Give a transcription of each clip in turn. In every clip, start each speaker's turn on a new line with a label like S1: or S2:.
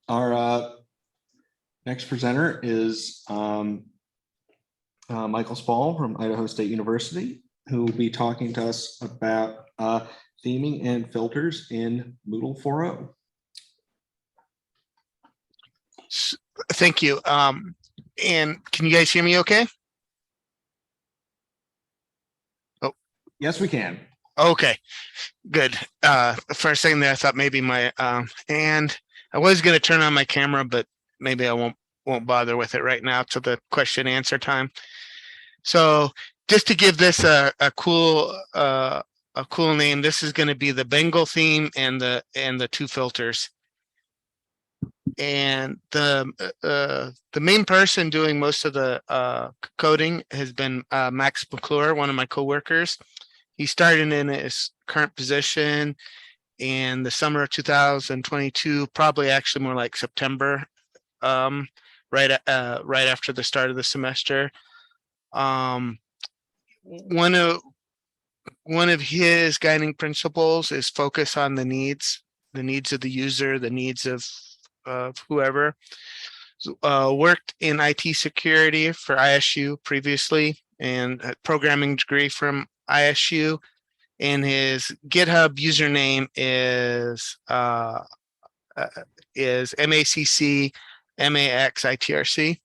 S1: Our next presenter is Michael Spall from Idaho State University, who will be talking to us about theming and filters in Moodle 4.0.
S2: Thank you. And can you guys hear me okay?
S1: Oh, yes, we can.
S2: Okay, good. For a second there, I thought maybe my and I was going to turn on my camera, but maybe I won't bother with it right now till the question answer time. So just to give this a cool name, this is going to be the Bengal theme and the two filters. And the main person doing most of the coding has been MacCluer, one of my coworkers. He started in his current position in the summer of 2022, probably actually more like September, right after the start of the semester. One of his guiding principles is focus on the needs of the user, the needs of whoever. Worked in IT security for ISU previously, and a programming degree from ISU. And his GitHub username is MACC MAXITRC.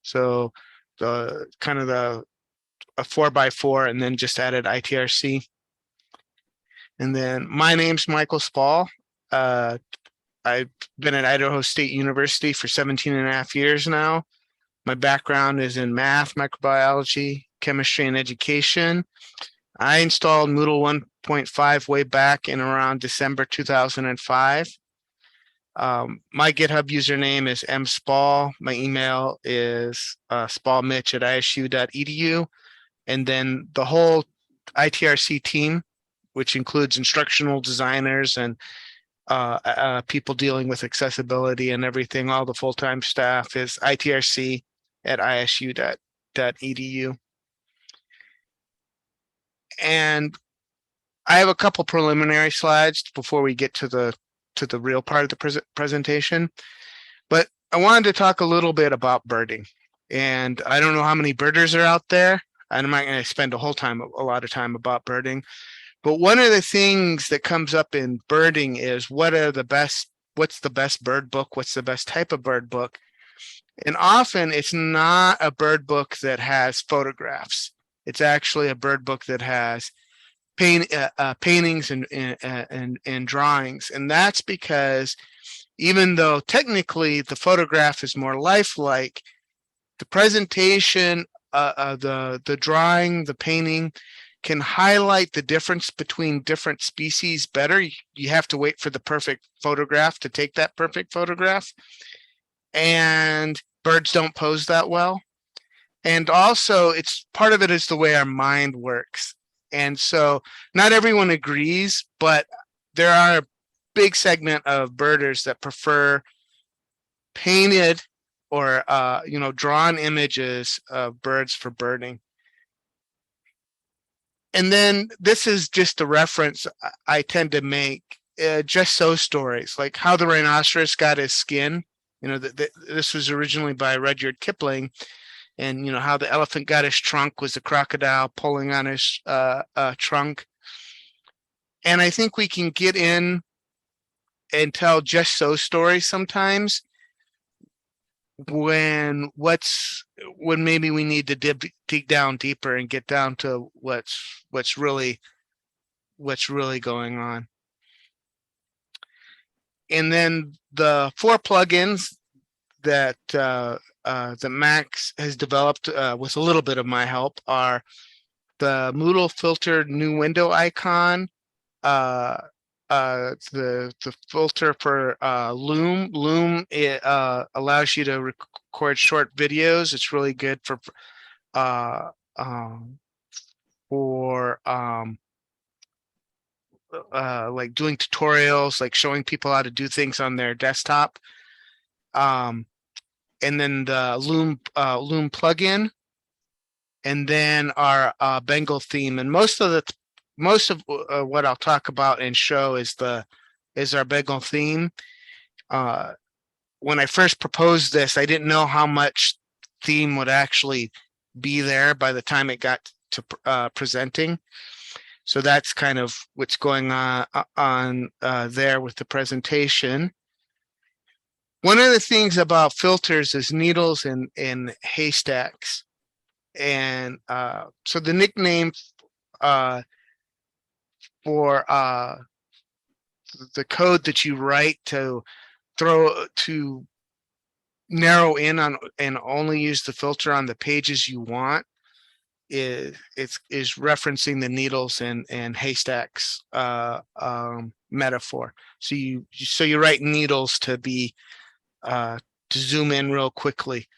S2: So the kind of a 4x4, and then just added ITRC. And then my name's Michael Spall. I've been at Idaho State University for 17 and a half years now. My background is in math, microbiology, chemistry, and education. I installed Moodle 1.5 way back in around December 2005. My GitHub username is mspall. My email is spallmitch@isu.edu. And then the whole ITRC team, which includes instructional designers and people dealing with accessibility and everything, all the full-time staff, is itrc@isu.edu. And I have a couple preliminary slides before we get to the real part of the presentation. But I wanted to talk a little bit about birding. And I don't know how many birders are out there, and I'm not going to spend a lot of time about birding. But one of the things that comes up in birding is what's the best bird book? What's the best type of bird book? And often it's not a bird book that has photographs. It's actually a bird book that has paintings and drawings. And that's because even though technically the photograph is more lifelike, the presentation, the drawing, the painting can highlight the difference between different species better. You have to wait for the perfect photograph to take that perfect photograph. And birds don't pose that well. And also, it's part of it is the way our mind works. And so not everyone agrees, but there are a big segment of birders that prefer painted or drawn images of birds for birding. And then this is just a reference I tend to make, just so stories, like how the rhinoceros got his skin. This was originally by Rudyard Kipling. And how the elephant got his trunk was a crocodile pulling on his trunk. And I think we can get in and tell just so stories sometimes when maybe we need to dig down deeper and get down to what's really going on. And then the 4 plugins that Max has developed with a little bit of my help are the Moodle filtered new window icon, the filter for Loom. Loom, it allows you to record short videos. It's really good for like doing tutorials, like showing people how to do things on their desktop. And then the Loom plugin, and then our Bengal theme. And most of what I'll talk about and show is our Bengal theme. when I first proposed this, I didn't know how much theme would actually be there by the time it got to presenting. So that's kind of what's going on there with the presentation. One of the things about filters is needles and haystacks. And so the nickname for the code that you write to narrow in on and only use the filter on the pages you want is referencing the needles and haystacks metaphor. So you write needles to be to zoom in real quickly,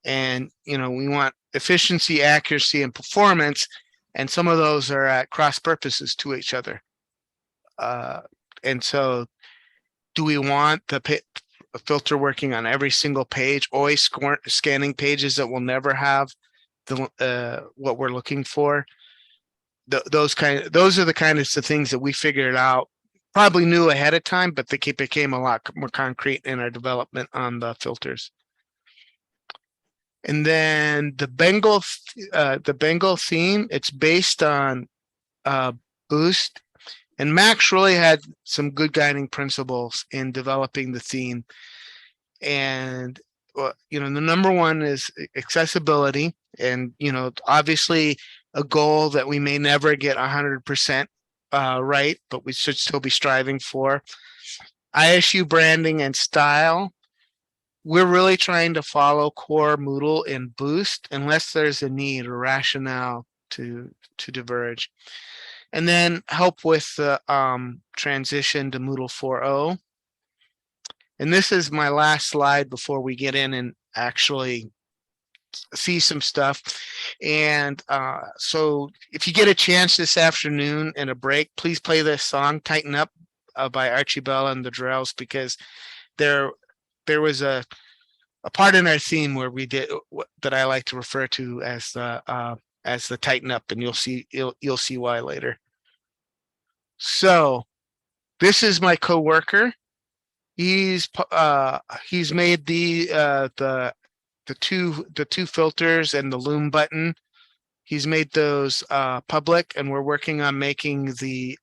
S2: and we want efficiency, accuracy, and performance, and some of those are at cross purposes to each other. And so, do we want the filter working on every single page, always scanning pages that will never have the what we're looking for? Those are the kinds of things that we figured out, probably knew ahead of time, but they became a lot more concrete in our development on the filters. And then the Bengal theme, it's based on Boost, and Max really had some good guiding principles in developing the theme. And the number one is accessibility, and obviously a goal that we may never get 100% right, but we should still be striving for. ISU branding and style. We're really trying to follow core Moodle and Boost unless there's a need or rationale to diverge. And then help with the transition to Moodle 4.0. And this is my last slide before we get in and actually see some stuff. And so if you get a chance this afternoon and a break, please play this song, Tighten Up by Archie and the Drells, because there was a part in our theme where we did that I like to refer to as the Tighten Up, and you'll see why later. So this is my coworker. He's made the two filters and the loom button. He's made those public, and we're working on making the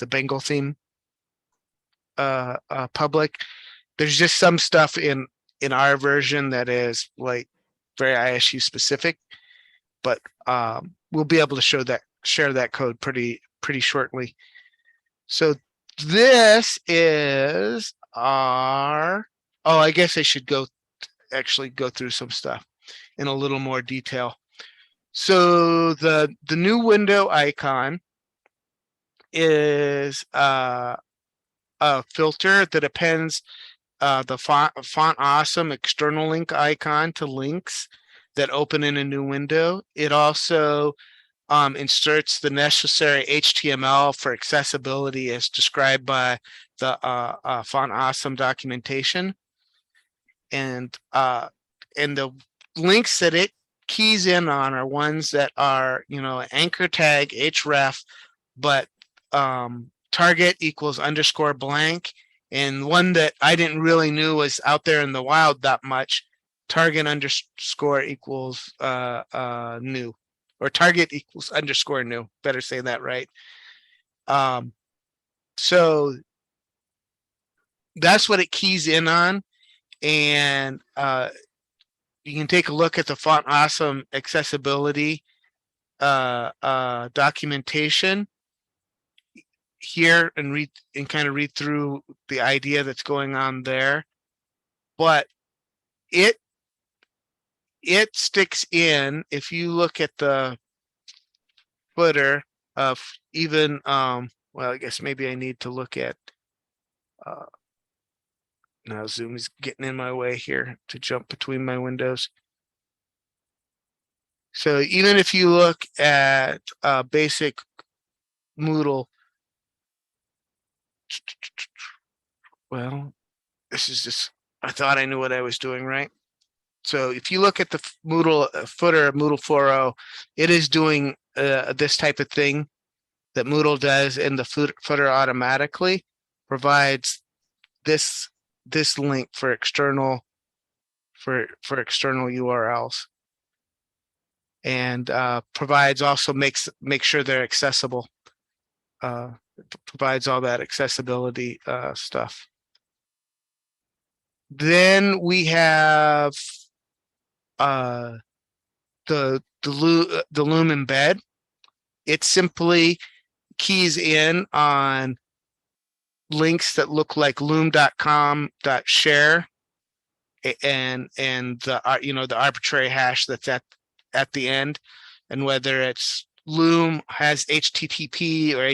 S2: Bengal theme public. There's just some stuff in our version that is like very ISU specific, but we'll be able to share that code pretty shortly. So this is our. Oh, I guess I should actually go through some stuff in a little more detail. So the new window icon is a filter that appends the font awesome external link icon to links that open in a new window. It also inserts the necessary HTML for accessibility as described by the font awesome documentation. And the links that it keys in on are ones that are, anchor tag href, but target equals _blank. And one that I didn't really knew was out there in the wild that much, target _ equals new, or target equals _ new. Better say that right. So that's what it keys in on. And you can take a look at the Font Awesome accessibility documentation here and kind of read through the idea that's going on there. But it sticks in. If you look at the footer of even well, I guess maybe I need to look at now Zoom is getting in my way here to jump between my windows. So even if you look at basic Moodle, well, this is just, I thought I knew what I was doing, right? So if you look at the Moodle footer of Moodle 4.0, it is doing this type of thing that Moodle does in the footer automatically, provides this this link for external URLs, and provides also makes sure they're accessible. Provides all that accessibility stuff. Then we have the Loom embed. It simply keys in on links that look like loom.com.share and the the arbitrary hash that's at the end, and whether it's Loom has HTTP or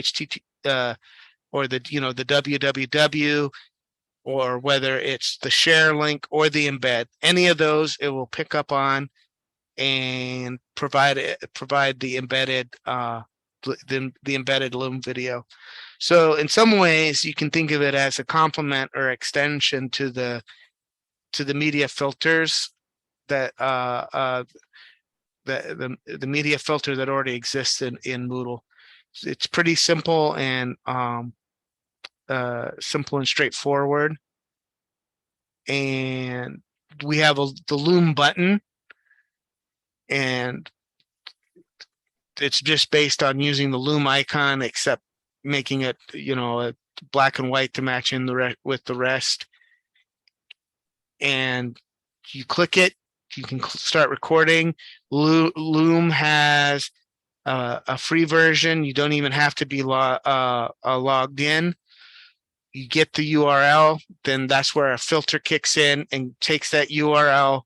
S2: or the the www, or whether it's the share link or the embed, any of those it will pick up on and provide the embedded the embedded Loom video. So in some ways you can think of it as a complement or extension to the media filters that the media filter that already exists in Moodle. It's pretty simple and straightforward. And we have the Loom button, and it's just based on using the Loom icon, except making it a black and white to match in with the rest. And you click it, you can start recording. Loom has a free version. You don't even have to be logged in. You get the URL, then that's where a filter kicks in and takes that URL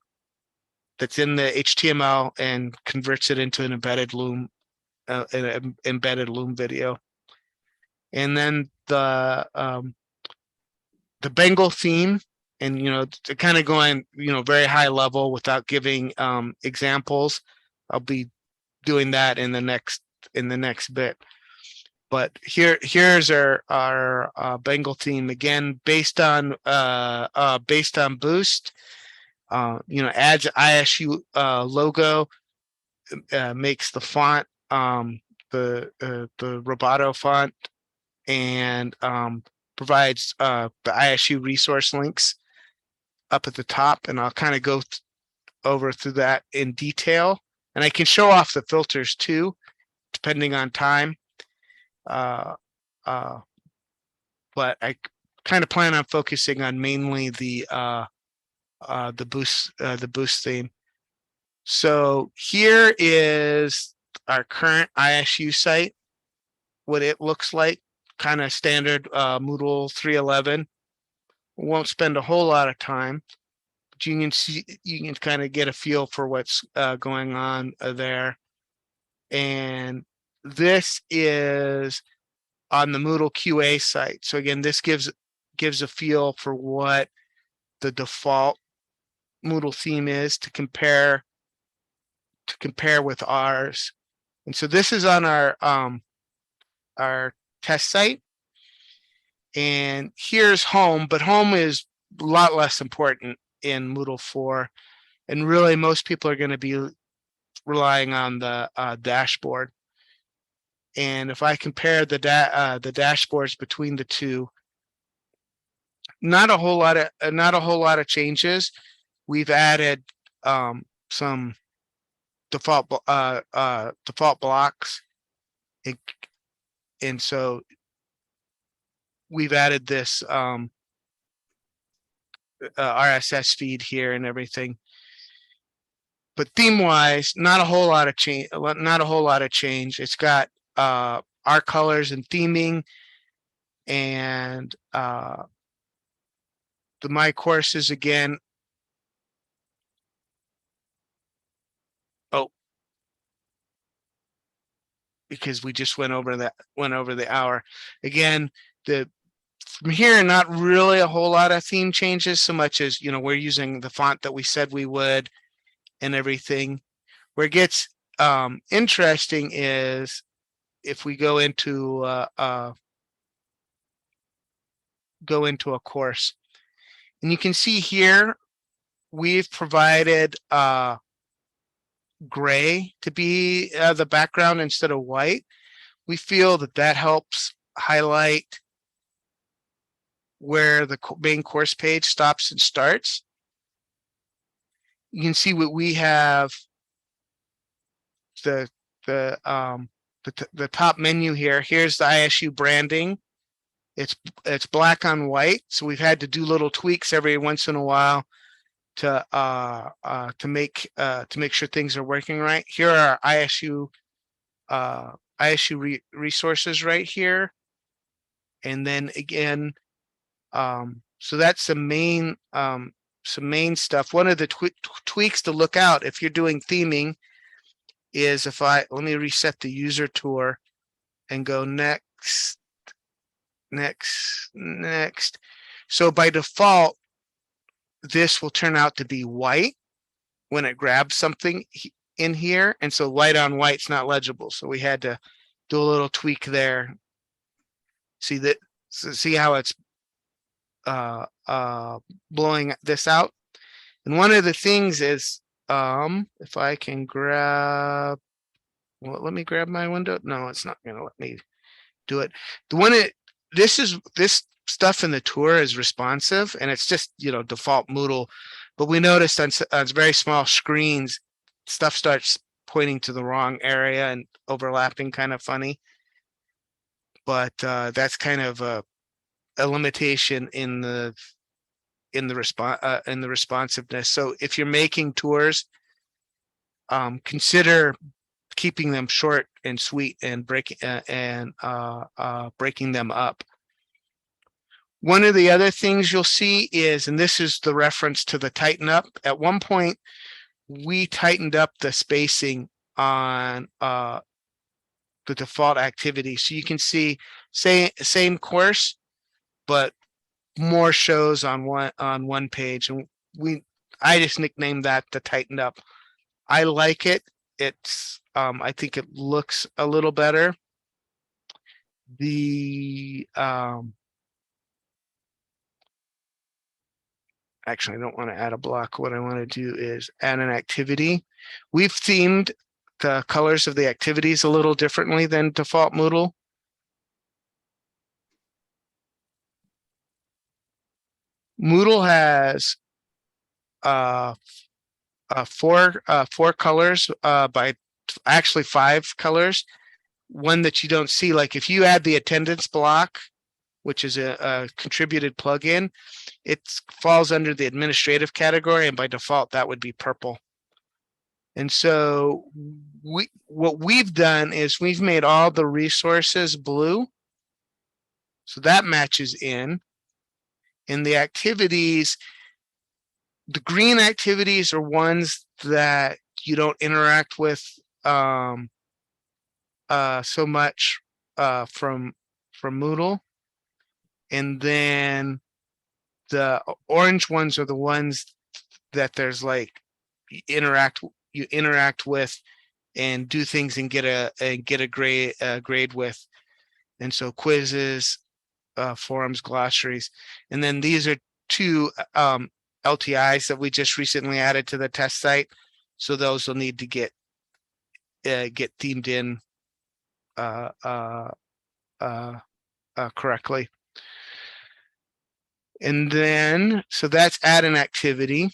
S2: that's in the HTML and converts it into an embedded Loom video. And then the Bengal theme, and to kind of going very high level without giving examples. I'll be doing that in the next bit. But here's our Bengal theme, again based on Boost. Adds ISU logo, makes the font the Roboto font, and provides the ISU resource links up at the top, and I'll kind of go over through that in detail. And I can show off the filters too, depending on time. But I kind of plan on focusing on mainly the Boost theme. So here is our current ISU site, what it looks like, kind of standard Moodle 3.11. Won't spend a whole lot of time, but you can kind of get a feel for what's going on there. And this is on the Moodle QA site. So again, this gives a feel for what the default Moodle theme is to compare with ours. And so this is on our test site. And here's home, but home is a lot less important in Moodle 4. And really most people are going to be relying on the dashboard. And if I compare the dashboards between the two, not a whole lot of changes. We've added some default blocks, and so we've added this RSS feed here and everything. But theme-wise, not a whole lot of change. It's got our colors and theming, and the My Courses again. Oh, because we just went over the hour. Again, from here, not really a whole lot of theme changes, so much as we're using the font that we said we would and everything. Where it gets interesting is if we go into a course, and you can see here we've provided gray to be the background instead of white. We feel that helps highlight where the main course page stops and starts, you can see what we have. The the top menu here. Here's the ISU branding. It's black on white, so we've had to do little tweaks every once in a while to make sure things are working right. Here are ISU resources right here, and then again, so that's the main some main stuff. One of the tweaks to look out if you're doing theming is if let me reset the user tour and go next. So by default, this will turn out to be white when it grabs something in here. And so white on white's not legible. So we had to do a little tweak there. See that, see how it's blowing this out. And one of the things is, if I can grab, well, let me grab my window. No, it's not going to let me do it. This stuff in the tour is responsive, and it's just, default Moodle. But we noticed on very small screens, stuff starts pointing to the wrong area and overlapping, kind of funny. But that's kind of a limitation in the responsiveness. So if you're making tours, consider keeping them short and sweet and breaking them up. One of the other things you'll see is, and this is the reference to the tighten up. At one point, we tightened up the spacing on the default activity. So you can see same course, but more shows on one page. And I just nicknamed that the tightened up. I like it. It's I think it looks a little better. Actually, I don't want to add a block. What I want to do is add an activity. We've themed the colors of the activities a little differently than default Moodle. Moodle has four colors, by actually 5 colors. One that you don't see, like if you add the attendance block, which is a contributed plugin, it falls under the administrative category, and by default that would be purple. And so what we've done is we've made all the resources blue, so that matches in the activities. The green activities are ones that you don't interact with so much from Moodle, and then the orange ones are the ones that there's like you interact with and do things and get a grade with. And so quizzes, forums, glossaries, and then these are 2 LTIs that we just recently added to the test site. So those will need to get themed in correctly. And then, so that's add an activity.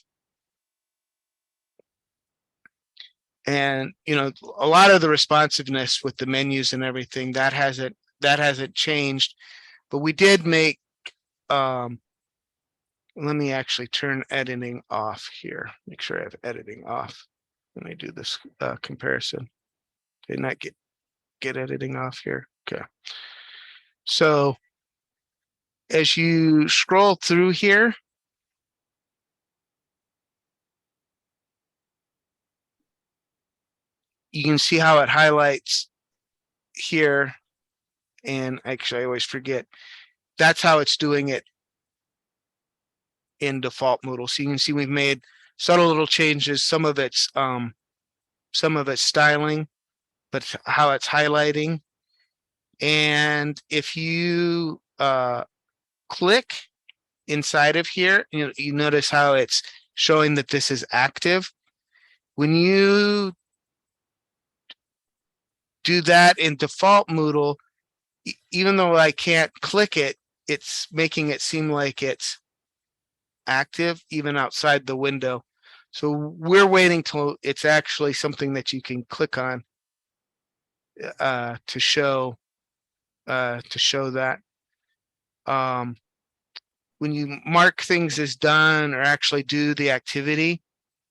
S2: And, a lot of the responsiveness with the menus and everything, that hasn't changed, but we did make, let me actually turn editing off here. Make sure I have editing off when I do this comparison. Did not get editing off here. Okay. So as you scroll through here, you can see how it highlights here. And actually, I always forget. That's how it's doing it in default Moodle. So you can see we've made subtle little changes. Some of it's styling, but how it's highlighting. And if you click inside of here, you notice how it's showing that this is active. When you do that in default Moodle, even though I can't click it, it's making it seem like it's active even outside the window. So we're waiting till it's actually something that you can click on to show that. When you mark things as done or actually do the activity,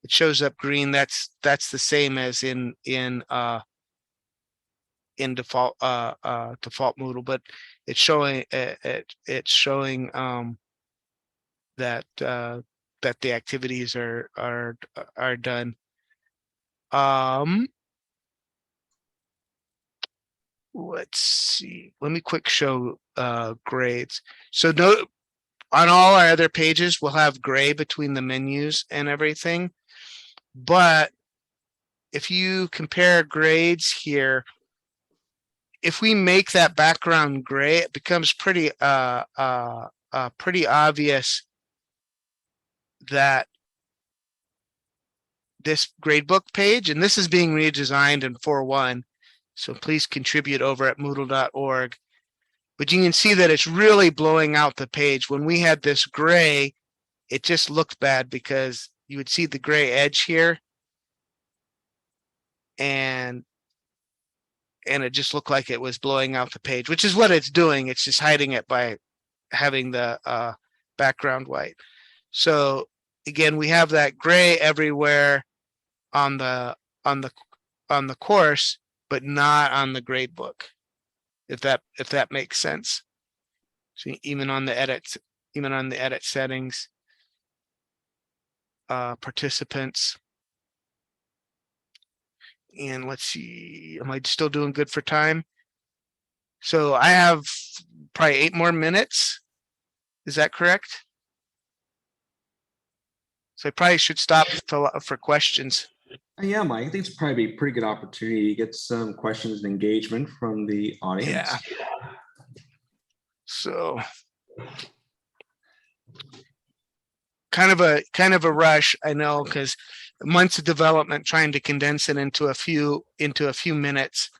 S2: it shows up green. That's the same as in default default Moodle, but it's showing it's showing that that the activities are done. Let's see. Let me quick show grades. So note on all our other pages, we'll have gray between the menus and everything. But if you compare grades here, if we make that background gray, it becomes pretty obvious that this gradebook page, and this is being redesigned in 4.1, so please contribute over at moodle.org. But you can see that it's really blowing out the page. When we had this gray, it just looked bad because you would see the gray edge here, and it just looked like it was blowing out the page, which is what it's doing. It's just hiding it by having the background white. So again, we have that gray everywhere on the course, but not on the grade book, if that makes sense. So even on the edit settings, participants, and let's see, am I still doing good for time? So I have probably 8 more minutes. Is that correct? So I probably should stop for questions.
S1: Yeah, Mike, I think it's probably a pretty good opportunity to get some questions and engagement from the audience.
S2: Yeah. So kind of a rush, I know, because months of development trying to condense it into a few minutes.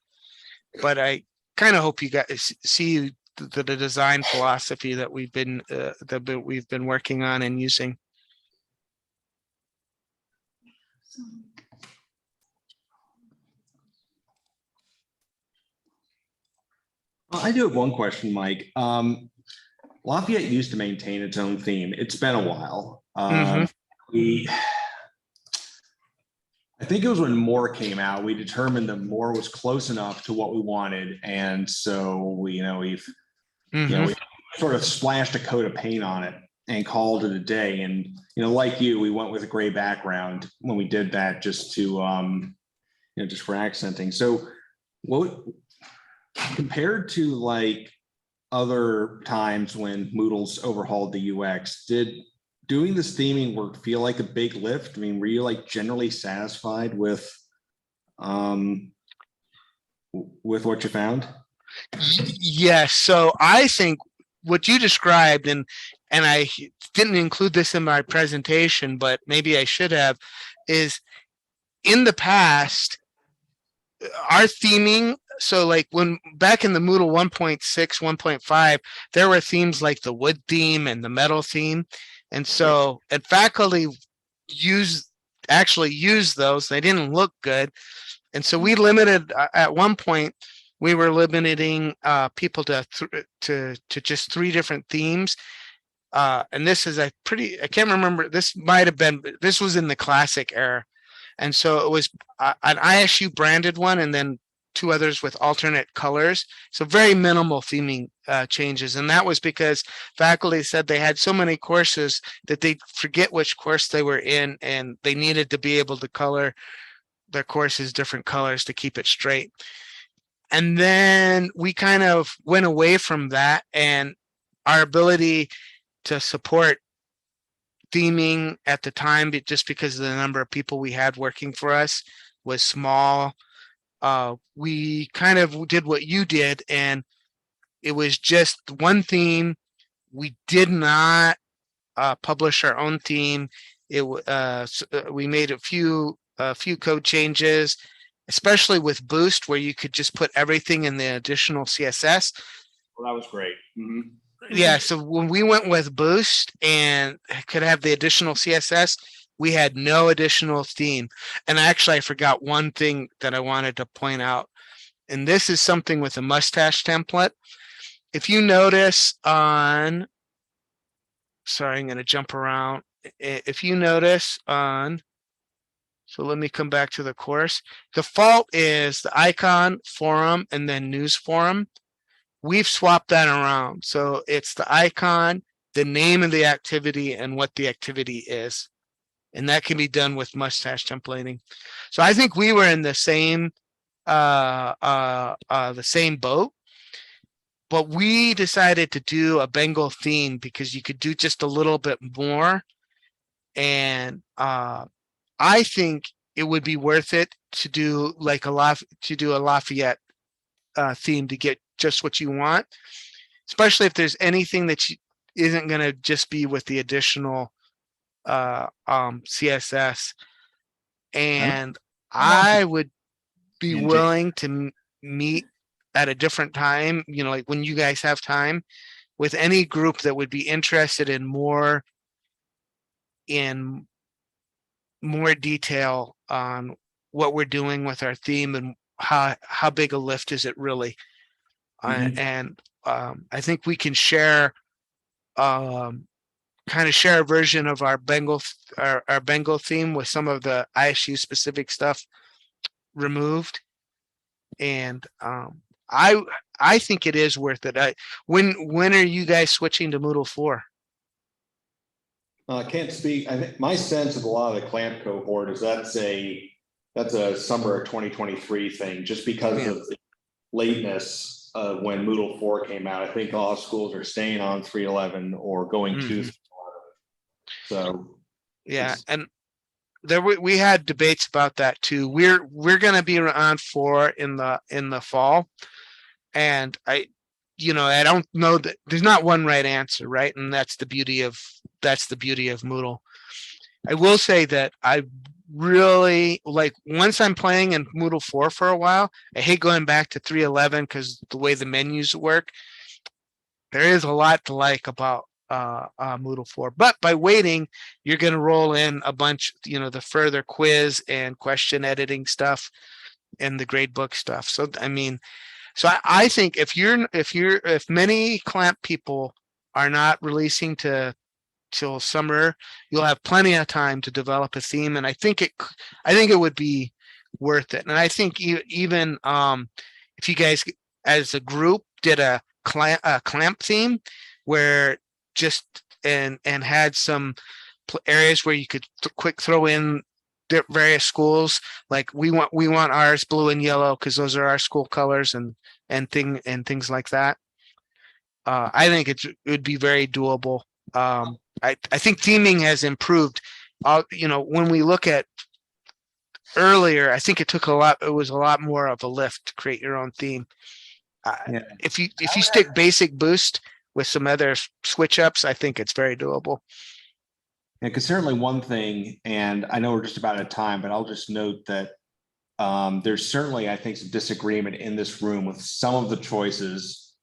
S2: But I kind of hope you guys see the design philosophy that we've been working on and using.
S1: I do have one question, Mike. Lafayette used to maintain its own theme. It's been a while. I think it was when More came out, we determined that More was close enough to what we wanted. And so we sort of splashed a coat of paint on it and called it a day. And, like you, we went with a gray background when we did that just to, just for accenting. So what, compared to like other times when Moodle's overhauled the UX, did doing this theming work feel like a big lift? I mean, were you like generally satisfied with what you found?
S2: Yes. So I think what you described, and I didn't include this in my presentation, but maybe I should have, is in the past, our theming, so like when back in the Moodle 1.6, 1.5, there were themes like the wood theme and the metal theme. And so, and faculty actually used those. They didn't look good. And so we limited, at one point, we were limiting people to just 3 different themes. And this is I can't remember, this was in the classic era. And so it was an ISU branded one and then 2 others with alternate colors. So very minimal theming changes. And that was because faculty said they had so many courses that they'd forget which course they were in, and they needed to be able to color their courses different colors to keep it straight. And then we kind of went away from that, and our ability to support theming at the time, just because of the number of people we had working for us, was small. We kind of did what you did, and it was just one theme. We did not publish our own theme. We made a few code changes, especially with Boost, where you could just put everything in the additional CSS.
S1: Well, that was great.
S2: Yeah, so when we went with Boost and could have the additional CSS, we had no additional theme. And actually, I forgot one thing that I wanted to point out. And this is something with a mustache template. If you notice on, sorry, I'm going to jump around. If you notice on, so let me come back to the course. The default is the icon, forum, and then news forum. We've swapped that around. So it's the icon, the name of the activity, and what the activity is. And that can be done with mustache templating. So I think we were in the same boat, but we decided to do a Bengal theme because you could do just a little bit more. And I think it would be worth it to do like a Lafayette theme to get just what you want, especially if there's anything that isn't going to just be with the additional CSS. And I would be willing to meet at a different time, like when you guys have time, with any group that would be interested in more detail on what we're doing with our theme and how big a lift is it really. And I think we can share kind of share a version of our Bengal theme with some of the ISU specific stuff removed. And I think it is worth it. When are you guys switching to Moodle 4?
S1: I can't speak. I think my sense of a lot of the clamp cohort is that's a summer 2023 thing, just because of the lateness of when Moodle 4 came out. I think a lot of schools are staying on 3.11 or going to 3.11. So
S2: yeah, and we had debates about that too. We're going to be on 4 in the fall, and I don't know that there's not one right answer, right? And that's the beauty of Moodle. I will say that I really like, once I'm playing in Moodle 4 for a while, I hate going back to 3.11 because the way the menus work. There is a lot to like about Moodle 4, but by waiting, you're going to roll in a bunch, the further quiz and question editing stuff and the gradebook stuff. So I think if many clamp people are not releasing till summer, you'll have plenty of time to develop a theme, and I think it would be worth it. And I think even if you guys as a group did a clamp theme where and had some areas where you could quick throw in various schools, like we want ours blue and yellow because those are our school colors and things like that. I think it would be very doable. I think theming has improved. When we look at earlier, I think it was a lot more of a lift to create your own theme. If you stick basic Boost with some other switch ups, I think it's very doable.
S1: Yeah, because certainly one thing, and I know we're just about out of time, but I'll just note that there's certainly, I think, some disagreement in this room with some of the choices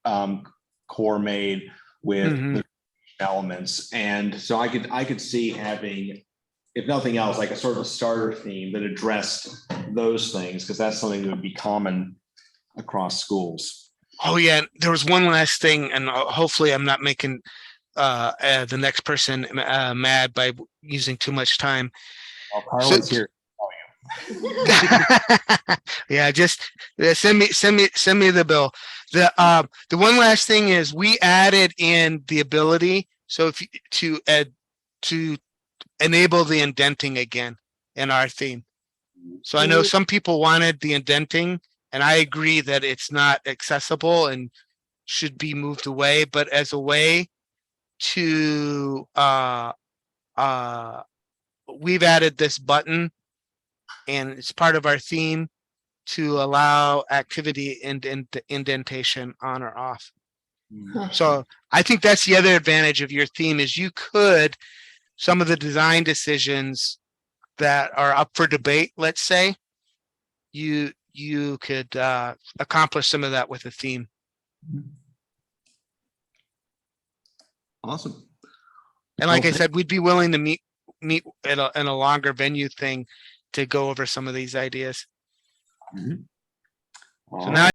S1: Core made with the elements. And so I could see having, if nothing else, like a sort of a starter theme that addressed those things, because that's something that would be common across schools.
S2: Oh yeah, there was one last thing, and hopefully I'm not making the next person mad by using too much time.
S1: Well, Carla's here.
S2: Yeah, just send me the bill. The one last thing is we added in the ability to enable the indenting again in our theme. So I know some people wanted the indenting, and I agree that it's not accessible and should be moved away, but as a way to we've added this button, and it's part of our theme to allow activity indentation on or off. So I think that's the other advantage of your theme, is you could, some of the design decisions that are up for debate, let's say, you could accomplish some of that with a theme.
S1: Awesome.
S2: And like
S1: Well,
S2: I said, we'd be willing to meet in a longer venue thing to go over some of these ideas.
S1: Mhm.
S2: So
S1: All
S2: now
S1: right.